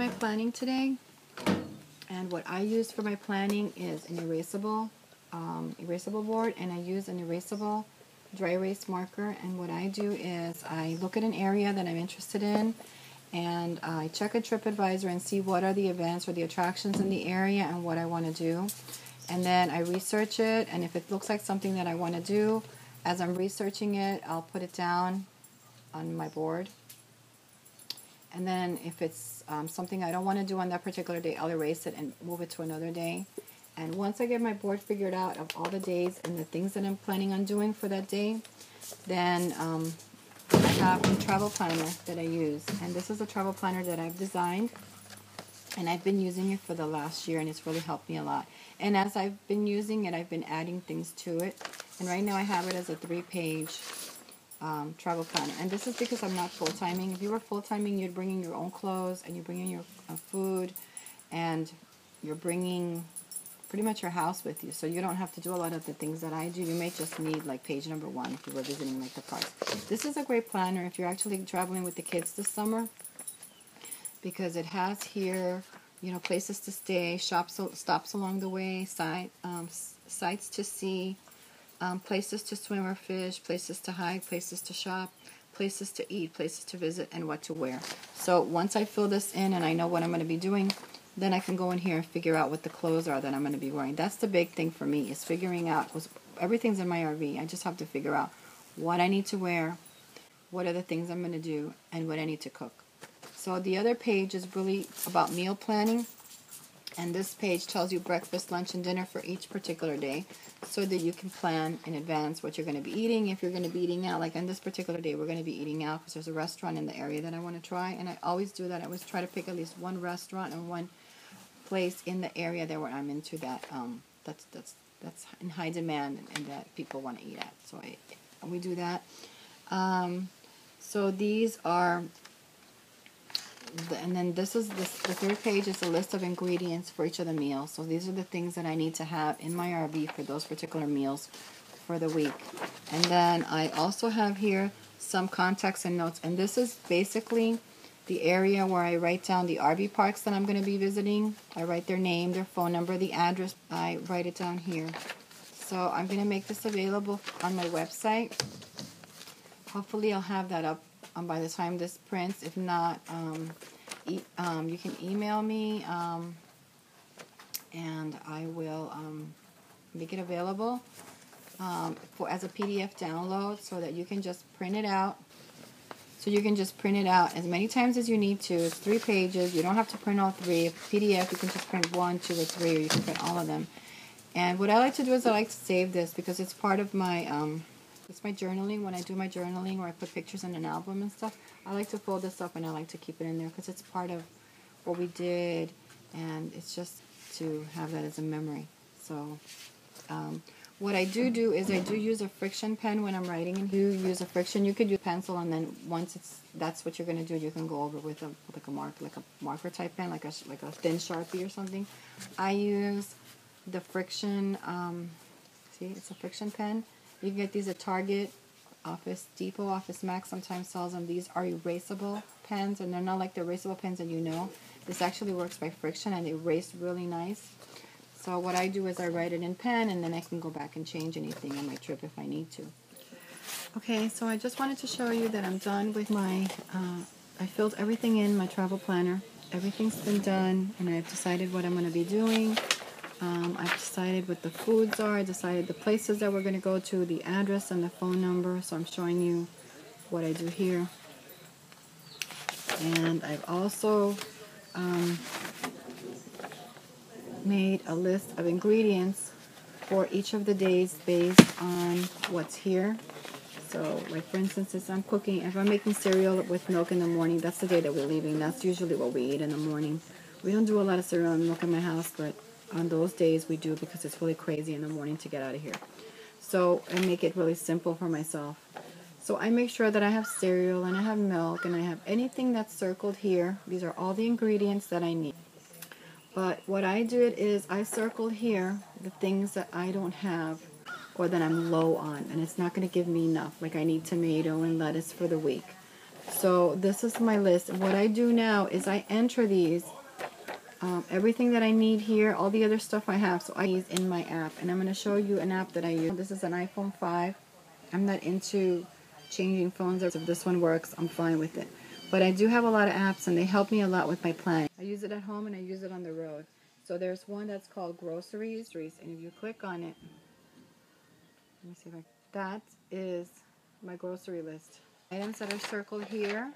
my planning today, and what I use for my planning is an erasable board, and I use an erasable dry erase marker. And what I do is I look at an area that I'm interested in, and I check a TripAdvisor and see what are the events or the attractions in the area and what I want to do. And then I research it, and if it looks like something that I want to do, as I'm researching it, I'll put it down on my board. And then if it's something I don't want to do on that particular day, I'll erase it and move it to another day. And once I get my board figured out of all the days and the things that I'm planning on doing for that day, then I have a travel planner that I use. And this is a travel planner that I've designed, and I've been using it for the last year, and it's really helped me a lot. And as I've been using it, I've been adding things to it. And right now I have it as a 3-page travel planner. And this is because I'm not full-timing. If you were full-timing, you'd bring in your own clothes, and you're bringing your food, and you're bringing pretty much your house with you. So you don't have to do a lot of the things that I do. You may just need like page number 1 if you were visiting like the parks. This is a great planner if you're actually traveling with the kids this summer, because it has here, you know, places to stay, stops along the way, sights to see, places to swim or fish, places to hike, places to shop, places to eat, places to visit, and what to wear. So once I fill this in and I know what I'm going to be doing, then I can go in here and figure out what the clothes are that I'm going to be wearing. That's the big thing for me, is figuring out. Everything's in my RV. I just have to figure out what I need to wear, what are the things I'm going to do, and what I need to cook. So the other page is really about meal planning. And this page tells you breakfast, lunch, and dinner for each particular day, so that you can plan in advance what you're going to be eating. If you're going to be eating out, like on this particular day, we're going to be eating out because there's a restaurant in the area that I want to try. And I always do that. I always try to pick at least one restaurant and one place in the area that where I'm into that's in high demand and that people want to eat at. So we do that. So these are. And then the third page is a list of ingredients for each of the meals. So these are the things that I need to have in my RV for those particular meals for the week. And then I also have here some contacts and notes. And this is basically the area where I write down the RV parks that I'm going to be visiting. I write their name, their phone number, the address. I write it down here. So I'm going to make this available on my website. Hopefully I'll have that up by the time this prints. If not, you can email me, and I will make it available as a PDF download, so that you can just print it out. So you can just print it out as many times as you need to. It's 3 pages. You don't have to print all 3. If PDF, you can just print 1, 2, or 3, or you can print all of them. And what I like to do is I like to save this because it's part of my it's my journaling. When I do my journaling, where I put pictures in an album and stuff, I like to fold this up and I like to keep it in there because it's part of what we did, and it's just to have that as a memory. So what I do is I do use a friction pen when I'm writing. And you use a friction, you could use pencil, and then once that's what you're going to do, you can go over with a marker type pen, like a thin Sharpie or something. I use the friction. See, it's a friction pen. You can get these at Target, Office Depot, Office Max sometimes sells them. These are erasable pens, and they're not like the erasable pens that you know. This actually works by friction, and they erase really nice. So what I do is I write it in pen, and then I can go back and change anything on my trip if I need to. Okay, so I just wanted to show you that I'm done with my, I filled everything in my travel planner. Everything's been done, and I've decided what I'm going to be doing. I've decided what the foods are. I decided the places that we're going to go to, the address and the phone number. So I'm showing you what I do here. And I've also made a list of ingredients for each of the days based on what's here. So, like for instance, if I'm making cereal with milk in the morning, that's the day that we're leaving. That's usually what we eat in the morning. We don't do a lot of cereal and milk in my house, but on those days we do because it's really crazy in the morning to get out of here. So I make it really simple for myself. So I make sure that I have cereal and I have milk and I have anything that's circled here. These are all the ingredients that I need. But what I did is I circled here the things that I don't have or that I'm low on, and it's not going to give me enough. Like I need tomato and lettuce for the week. So this is my list. And what I do now is I enter these Everything that I need here, all the other stuff I have, so I use in my app. And I'm going to show you an app that I use. This is an iPhone 5. I'm not into changing phones. If this one works, I'm fine with it. But I do have a lot of apps, and they help me a lot with my planning. I use it at home, and I use it on the road. So there's one that's called Groceries, and if you click on it, let me see if that is my grocery list. Items that are circled here,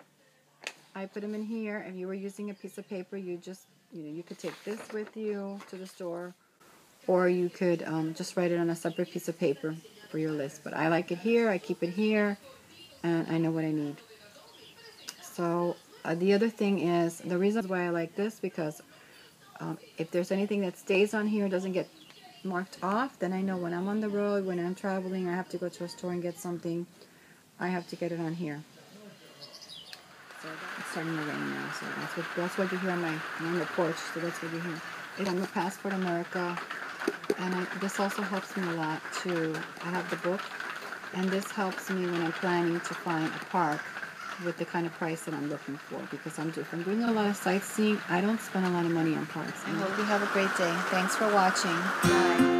I put them in here. If you were using a piece of paper, you just, you could take this with you to the store, or you could just write it on a separate piece of paper for your list. But I like it here. I keep it here, and I know what I need. So the other thing is, the reason why I like this, because if there's anything that stays on here, doesn't get marked off, then I know when I'm on the road, when I'm traveling, I have to go to a store and get something, I have to get it on here. So it's starting to rain now, so that's what you hear on the porch. So that's what you hear. I'm a Passport America, and this also helps me a lot too. I have the book, and this helps me when I'm planning to find a park with the kind of price that I'm looking for. Because if I'm doing a lot of sightseeing, I don't spend a lot of money on parks. I hope you have a great day. Thanks for watching. Bye.